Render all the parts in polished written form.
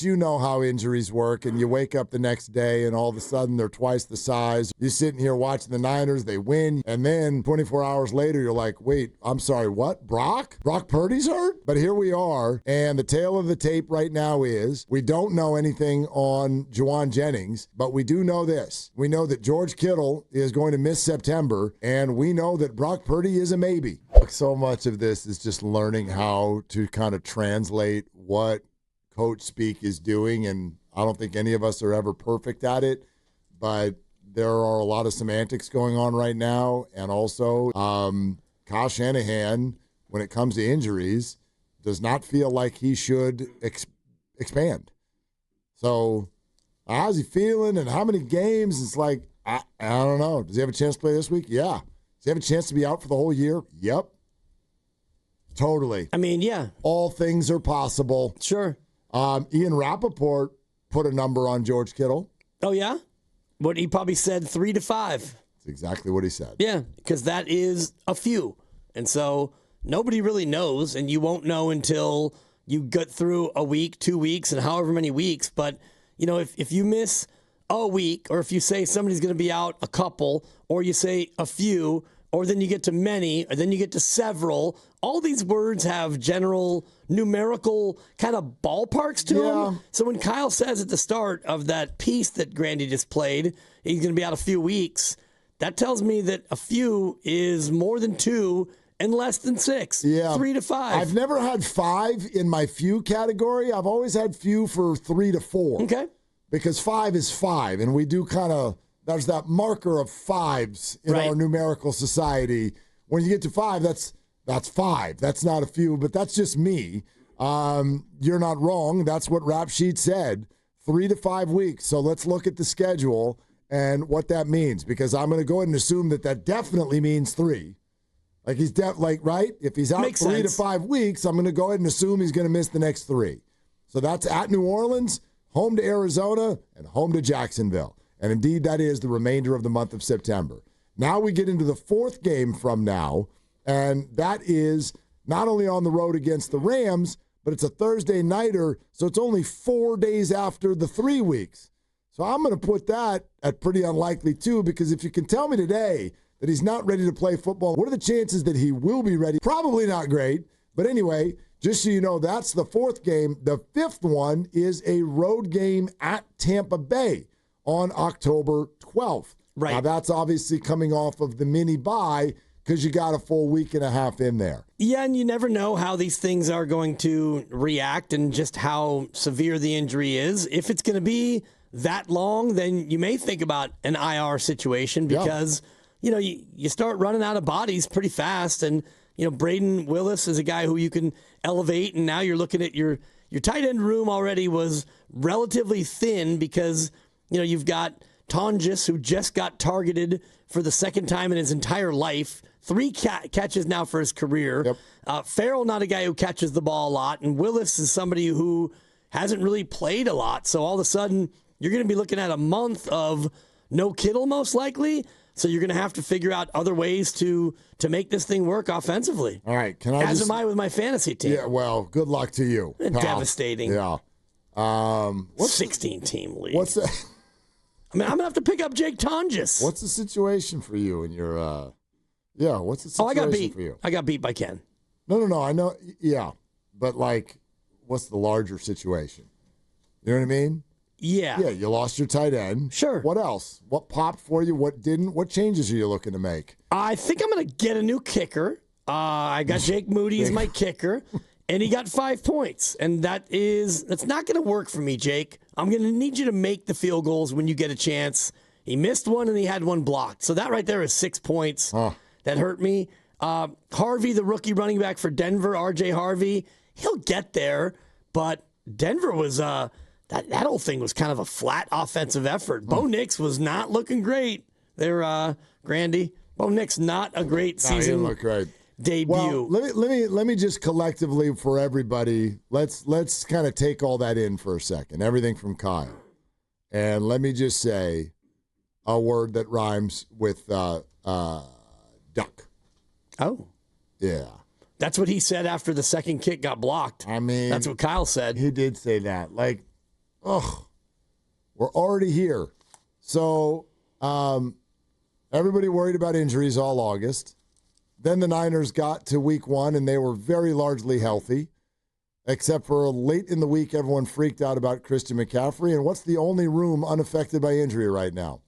You know how injuries work, and you wake up the next day, and all of a sudden they're twice the size. You're sitting here watching the Niners, they win, and then 24 hours later, you're like, wait, I'm sorry, what? Brock Purdy's hurt? But here we are, and the tail of the tape right now is we don't know anything on Juwan Jennings, but we do know this. We know that George Kittle is going to miss September, and we know that Brock Purdy is a maybe. So much of this is just learning how to kind of translate what coach speak is doing, and I don't think any of us are ever perfect at it, but there are a lot of semantics going on right now, and also Kyle Shanahan, when it comes to injuries, does not feel like he should expand. So how's he feeling, and how many games? It's like, I don't know. Does he have a chance to play this week? Yeah. Does he have a chance to be out for the whole year? Yep. Totally. I mean, yeah. All things are possible. Sure. Ian Rappaport put a number on George Kittle. Oh, yeah? What he probably said 3 to 5. That's exactly what he said. Yeah, because that is a few. And so nobody really knows, and you won't know until you get through a week, 2 weeks, and however many weeks. But, you know, if you miss a week, or if you say somebody's going to be out a couple, or you say a few, or then you get to many, or then you get to several, all these words have general numerical kind of ballparks to them. So when Kyle says at the start of that piece that Grandy just played, he's going to be out a few weeks, that tells me that a few is more than 2 and less than 6. Yeah. 3 to 5. I've never had 5 in my few category. I've always had few for 3 to 4. Okay. Because 5 is 5, and we do kind of, there's that marker of 5s in our numerical society. When you get to 5, that's 5. That's not a few, but that's just me. You're not wrong. That's what Rap Sheet said. 3 to 5 weeks. So let's look at the schedule and what that means, because I'm going to go ahead and assume that definitely means 3. Like he's right? If he's out Makes 3 sense. to 5 weeks, I'm going to go ahead and assume he's going to miss the next 3. So that's at New Orleans, home to Arizona, and home to Jacksonville. And indeed, that is the remainder of the month of September. Now we get into the 4th game from now, and that is not only on the road against the Rams, but it's a Thursday nighter, so it's only 4 days after the 3 weeks. So I'm going to put that at pretty unlikely too, because if you can tell me today that he's not ready to play football, what are the chances that he will be ready? Probably not great. But anyway, just so you know, that's the 4th game. The 5th one is a road game at Tampa Bay on October 12th. Right. Now, that's obviously coming off of the mini bye because you got a full week and a half in there. Yeah, and you never know how these things are going to react and just how severe the injury is. If it's going to be that long, then you may think about an IR situation because, you know, you start running out of bodies pretty fast. And, you know, Braden Willis is a guy who you can elevate, and now you're looking at your tight end room already was relatively thin because, you know, you've got Tonjes, who just got targeted for the second time in his entire life. 3 catches now for his career. Yep. Farrell, not a guy who catches the ball a lot. And Willis is somebody who hasn't really played a lot. So all of a sudden, you're going to be looking at a month of no Kittle, most likely. So you're going to have to figure out other ways to make this thing work offensively. All right. Am I with my fantasy team. Yeah, well, good luck to you, pal. Devastating. Yeah. 16-team league. What's that? I mean, I'm going to have to pick up Jake Tonjes. What's the situation for you in your what's the situation I got beat. for you? I got beat by Ken. No, I know. Yeah. But, like, what's the larger situation? You know what I mean? Yeah. Yeah, you lost your tight end. Sure. What else? What popped for you? What didn't? What changes are you looking to make? I think I'm going to get a new kicker. I got Jake Moody as my kicker, and he got 5 points. And that's not going to work for me, Jake. I'm going to need you to make the field goals when you get a chance. He missed one, and he had one blocked. So that right there is 6 points. That hurt me. Harvey, the rookie running back for Denver, R.J. Harvey, he'll get there. But Denver was that whole thing was kind of a flat offensive effort. Bo Nix was not looking great there, Grandy. Bo Nix, not a great season. He didn't look great. Debut. Well, let me just collectively for everybody, let's kind of take all that in for a second. Everything from Kyle. And let me just say a word that rhymes with duck. Oh. Yeah. That's what he said after the second kick got blocked. I mean, that's what Kyle said. He did say that. Like, ugh, we're already here. So everybody worried about injuries all August. Then the Niners got to week 1, and they were very largely healthy, except for late in the week, everyone freaked out about Christian McCaffrey. And what's the only room unaffected by injury right now?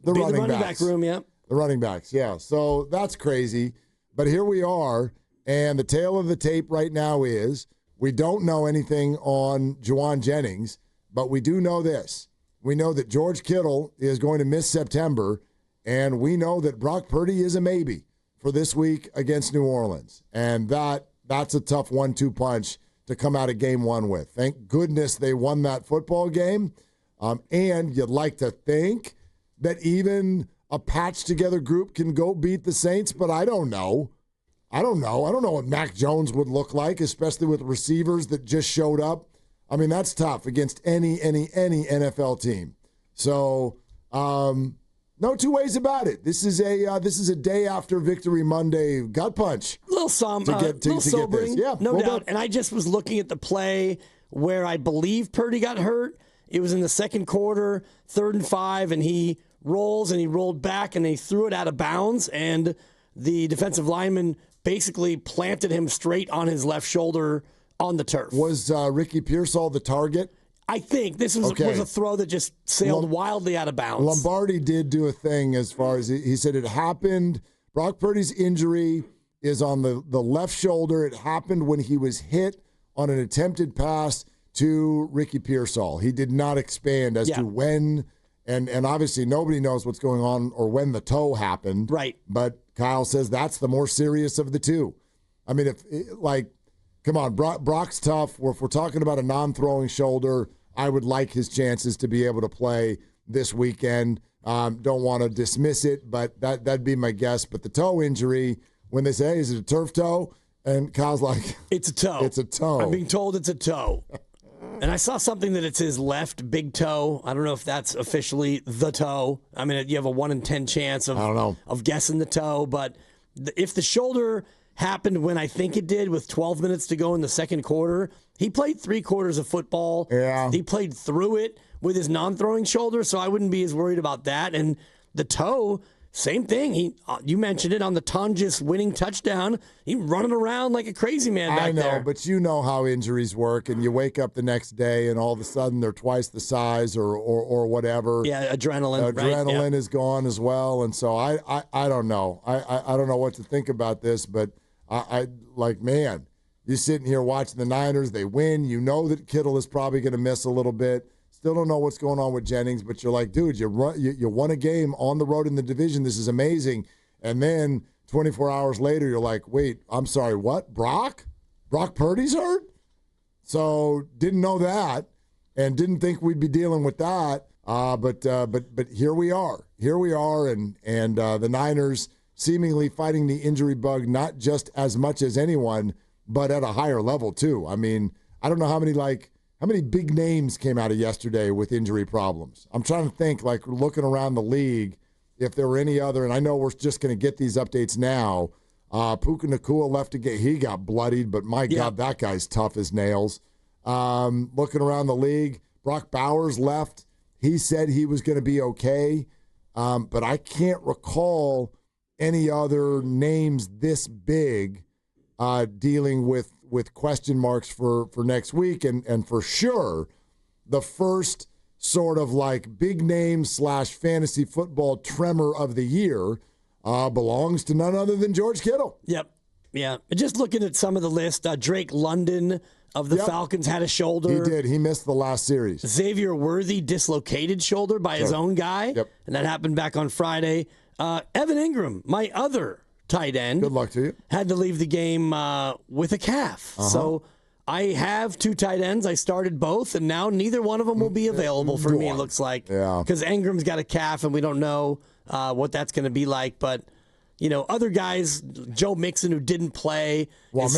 The running back room, yeah. The running backs, yeah. So that's crazy. But here we are, and the tail of the tape right now is we don't know anything on Juwan Jennings, but we do know this. We know that George Kittle is going to miss September, and we know that Brock Purdy is a maybe for this week against New Orleans. And that's a tough 1-2 punch to come out of game 1 with. Thank goodness they won that football game. And you'd like to think that even a patched-together group can go beat the Saints, but I don't know. I don't know what Mac Jones would look like, especially with receivers that just showed up. I mean, that's tough against any NFL team. So, no two ways about it. This is a day after Victory Monday gut punch. Little sobering, Yeah, no doubt. And I just was looking at the play where I believe Purdy got hurt. It was in the second quarter, 3rd and 5, and he rolls and he rolled back and they threw it out of bounds, and the defensive lineman basically planted him straight on his left shoulder on the turf. Was Ricky Pearsall the target? I think this was a throw that just sailed wildly out of bounds. Lombardi did do a thing as far as he said it happened. Brock Purdy's injury is on the left shoulder. It happened when he was hit on an attempted pass to Ricky Pearsall. He did not expand as to when, and obviously nobody knows what's going on or when the toe happened. Right. But Kyle says that's the more serious of the two. I mean, come on, Brock's tough. If we're talking about a non-throwing shoulder, I would like his chances to be able to play this weekend. Don't want to dismiss it, but that'd be my guess. But the toe injury, when they say, hey, is it a turf toe? And Kyle's like, it's a toe. It's a toe. I'm being told it's a toe. And I saw something that it's his left big toe. I don't know if that's officially the toe. I mean, you have a 1 in 10 chance of guessing the toe. But if the shoulder happened when I think it did with 12 minutes to go in the second quarter, he played 3 quarters of football. Yeah. He played through it with his non-throwing shoulder, so I wouldn't be as worried about that. And the toe, same thing. You mentioned it on the Tonjes winning touchdown. He running around like a crazy man back there. I know, but you know how injuries work, and you wake up the next day, and all of a sudden they're twice the size or whatever. Yeah, adrenaline. Adrenaline is gone as well, and so I don't know. I don't know what to think about this, but I man, you're sitting here watching the Niners. They win. You know that Kittle is probably going to miss a little bit. Still don't know what's going on with Jennings, but you're like, dude, you won a game on the road in the division. This is amazing. And then 24 hours later, you're like, wait, I'm sorry, what? Brock Purdy's hurt? So didn't know that and didn't think we'd be dealing with that. But here we are. Here we are, and the Niners seemingly fighting the injury bug not just as much as anyone, but at a higher level too. I mean, I don't know how many big names came out of yesterday with injury problems. I'm trying to think, like, looking around the league, if there were any other, and I know we're just going to get these updates now. Puka Nacua left again. He got bloodied, but my God, that guy's tough as nails. Looking around the league, Brock Bowers left. He said he was going to be okay, but I can't recall any other names this big dealing with question marks for next week. And for sure, the first sort of like big name / fantasy football tremor of the year belongs to none other than George Kittle. Yep. Yeah. Just looking at some of the list, Drake London of the Falcons had a shoulder. He did. He missed the last series. Xavier Worthy dislocated shoulder by his own guy. Yep. And that happened back on Friday. Evan Ingram, my other tight end. Good luck to you. Had to leave the game with a calf. So I have 2 tight ends. I started both, and now neither one of them will be available for me, it looks like. Yeah. Because Ingram's got a calf, and we don't know what that's going to be like. But, you know, other guys, Joe Mixon, who didn't play. Well,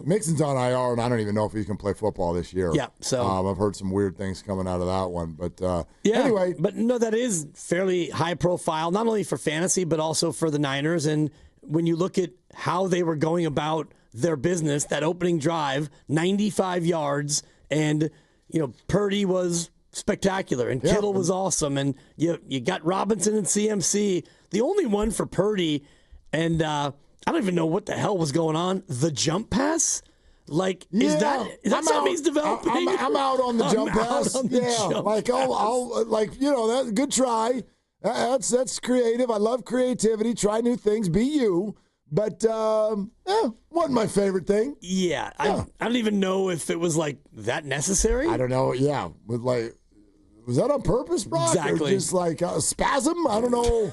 Mixon's on IR, and I don't even know if he can play football this year. Yeah. So I've heard some weird things coming out of that one. But yeah, anyway. But no, that is fairly high profile, not only for fantasy, but also for the Niners. And when you look at how they were going about their business, that opening drive, 95 yards, and, you know, Purdy was spectacular, and Kittle was awesome, and you got Robinson and CMC. The only one for Purdy, and I don't even know what the hell was going on. The jump pass, like is that something he's developing? I'm out on the jump pass. Like I'll like that good try. That's creative. I love creativity. Try new things. Be you. But wasn't my favorite thing. Yeah, I don't even know if it was like that necessary. I don't know. Yeah, was that on purpose, Brock? Exactly. Or just like a spasm? I don't know.